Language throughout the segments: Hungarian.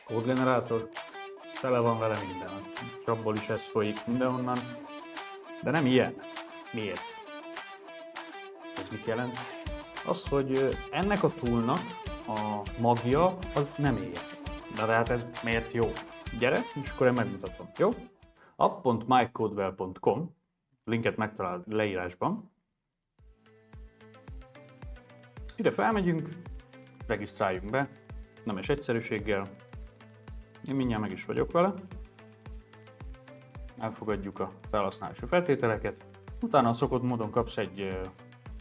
Kódgenerátor, tele van vele minden, és abból is ez folyik mindenhonnan, de nem ilyen. Miért? Ez mit jelent? Az, hogy ennek a toolnak a magja az nem ilyen. De hát ez miért jó? Gyere, és akkor én megmutatom, jó? app.mykcodewell.com, linket megtalálod leírásban. Ide felmegyünk, regisztráljunk be, nemes egyszerűséggel. Én mindjárt meg is vagyok vele. Elfogadjuk a felhasználási feltételeket. Utána a szokott módon kapsz egy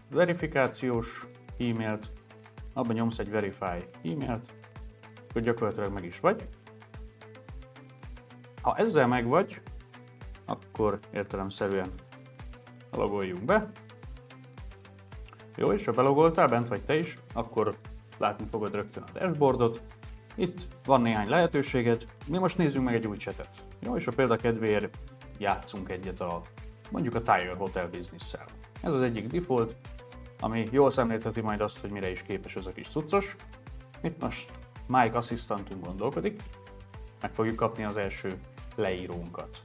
verifikációs e-mailt, abban nyomsz egy verify e-mailt, és akkor gyakorlatilag meg is vagy. Ha ezzel meg vagy, akkor értelemszerűen logoljunk be. Jó, és ha belogoltál, bent vagy te is, akkor látni fogod rögtön a dashboardot. Itt van néhány lehetőséged, mi most nézzünk meg egy új chatet. Jó, és a példa kedvéért játszunk egyet mondjuk a Tiger Hotel Business-szel. Ez az egyik default, ami jól szemlélteti majd azt, hogy mire is képes ez a kis cuccos. Itt most Mike asszisztantunk gondolkodik, meg fogjuk kapni az első leírónkat.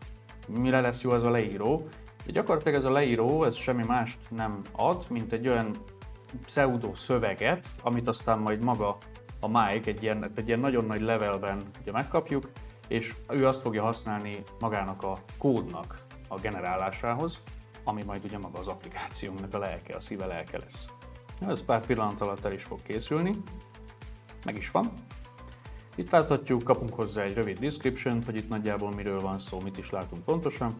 Mire lesz jó ez a leíró? Gyakorlatilag ez a leíró, ez semmi mást nem ad, mint egy olyan pseudo szöveget, amit aztán majd maga a Mike egy ilyen nagyon nagy levelben ugye megkapjuk, és ő azt fogja használni magának a kódnak a generálásához, ami majd ugye maga az applikációnknak a lelke, a szíve lelke lesz. Ez pár pillanat alatt el is fog készülni, meg is van. Itt láthatjuk, kapunk hozzá egy rövid description, hogy itt nagyjából miről van szó, mit is látunk pontosan,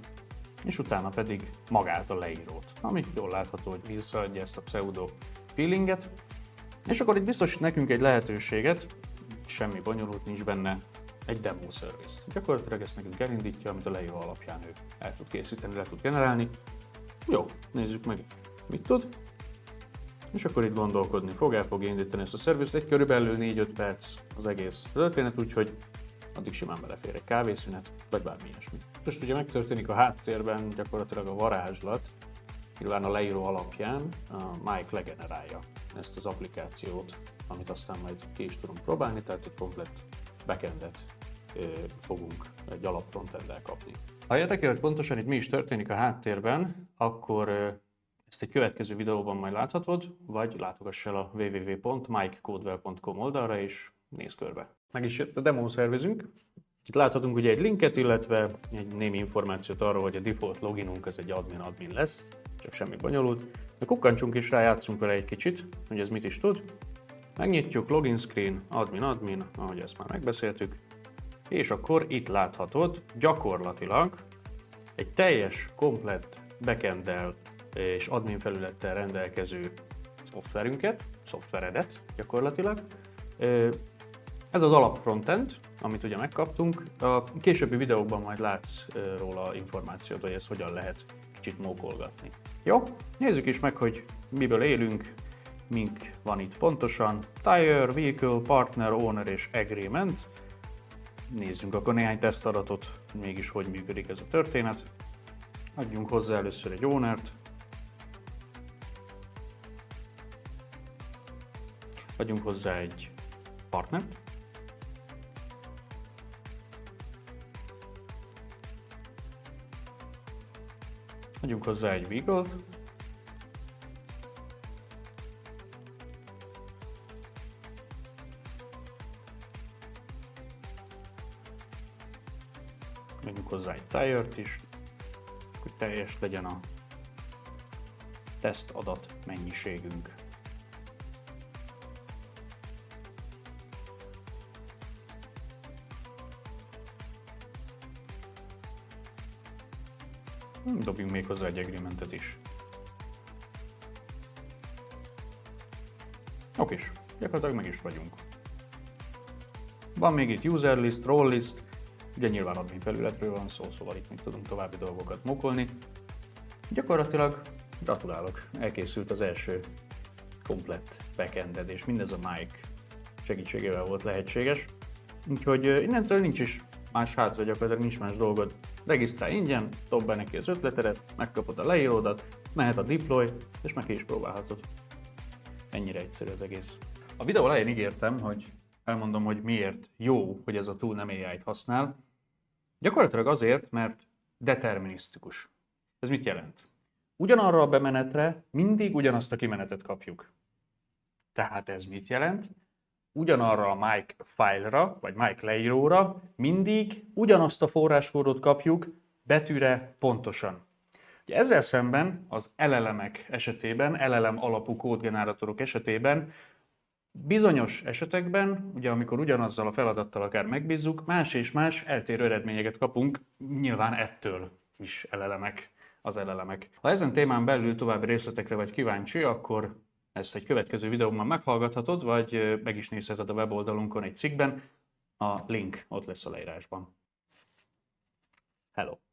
és utána pedig magát a leírót, ami jól látható, hogy visszaadja ezt a pseudo feelinget. És akkor itt biztosít nekünk egy lehetőséget, semmi bonyolult nincs benne, egy demo service. Gyakorlatilag ezt nekünk elindítja, amit a leíró alapján ő el tud készíteni, le tud generálni. Jó, nézzük meg, mit tud. És akkor itt gondolkodni fog, el fogja indítani ezt a szervizt, egy körülbelül 4-5 perc az egész történet, úgyhogy addig simán belefér egy kávészünet, vagy bármi ilyesmi. Most ugye megtörténik a háttérben gyakorlatilag a varázslat, nyilván a leíró alapján a Mike legenerálja ezt az applikációt, amit aztán majd ki is tudunk próbálni, tehát egy komplett backendet fogunk egy alap frontenddel kapni. Ha érdekel, hogy pontosan itt mi is történik a háttérben, akkor ezt egy következő videóban majd láthatod, vagy látogass el a www.mykcodewell.com oldalra és nézz körbe. Meg is jött a demo szervezünk. Itt láthatunk ugye egy linket, illetve egy némi információt arról, hogy a default loginunk ez egy admin lesz, csak semmi bonyolult. De kukkantsunk is rá, játszunk vele egy kicsit, hogy ez mit is tud. Megnyitjuk, login screen, admin, ahogy ezt már megbeszéltük. És akkor itt láthatod gyakorlatilag egy teljes, komplett backenddel és admin felülettel rendelkező szoftveredet gyakorlatilag. Ez az alap frontend, amit ugye megkaptunk. A későbbi videókban majd látsz róla információt, hogy ezt hogyan lehet kicsit mókolgatni. Jó, nézzük is meg, hogy miből élünk, mink van itt pontosan. Tire, Vehicle, Partner, Owner és Agreement. Nézzünk akkor néhány tesztadatot, hogy mégis hogy működik ez a történet. Adjunk hozzá először egy Ownert. Adjunk hozzá egy Partnert. Adjunk hozzá egy Vehicle-t. Adjunk hozzá egy Tire-t is, hogy teljes legyen a teszt adat mennyiségünk. Dobjunk még hozzá egy agreementet is. Okés, gyakorlatilag meg is vagyunk. Van még itt user list, role list, ugye nyilván admin felületről van szó, szóval itt még tudunk további dolgokat mókolni. Gyakorlatilag gratulálok, elkészült az első komplett backended, és mindez a Mike segítségével volt lehetséges. Úgyhogy innentől nincs is más hátra, gyakorlatilag nincs más dolgod. Regisztrálj ingyen, dob be neki az ötletedet, megkapod a leíródat, mehet a deploy, és meg ki is próbálhatod. Ennyire egyszerű az egész. A videó elején ígértem, hogy elmondom, hogy miért jó, hogy ez a tool nem AI-t használ. Gyakorlatilag azért, mert determinisztikus. Ez mit jelent? Ugyanarra a bemenetre mindig ugyanazt a kimenetet kapjuk. Tehát ez mit jelent? Ugyanarra a Mike file-ra, vagy Mike leíróra mindig ugyanazt a forráskódot kapjuk, betűre pontosan. Ezzel szemben az LLM-ek esetében, LLM alapú kódgenerátorok esetében bizonyos esetekben, ugye amikor ugyanazzal a feladattal akár megbízzuk, más és más eltérő eredményeket kapunk, nyilván ettől is LLM-ek az LLM-ek. Ha ezen témán belül további részletekre vagy kíváncsi, akkor ezt egy következő videóban meghallgathatod, vagy meg is nézheted a weboldalunkon egy cikkben, a link ott lesz a leírásban. Hello!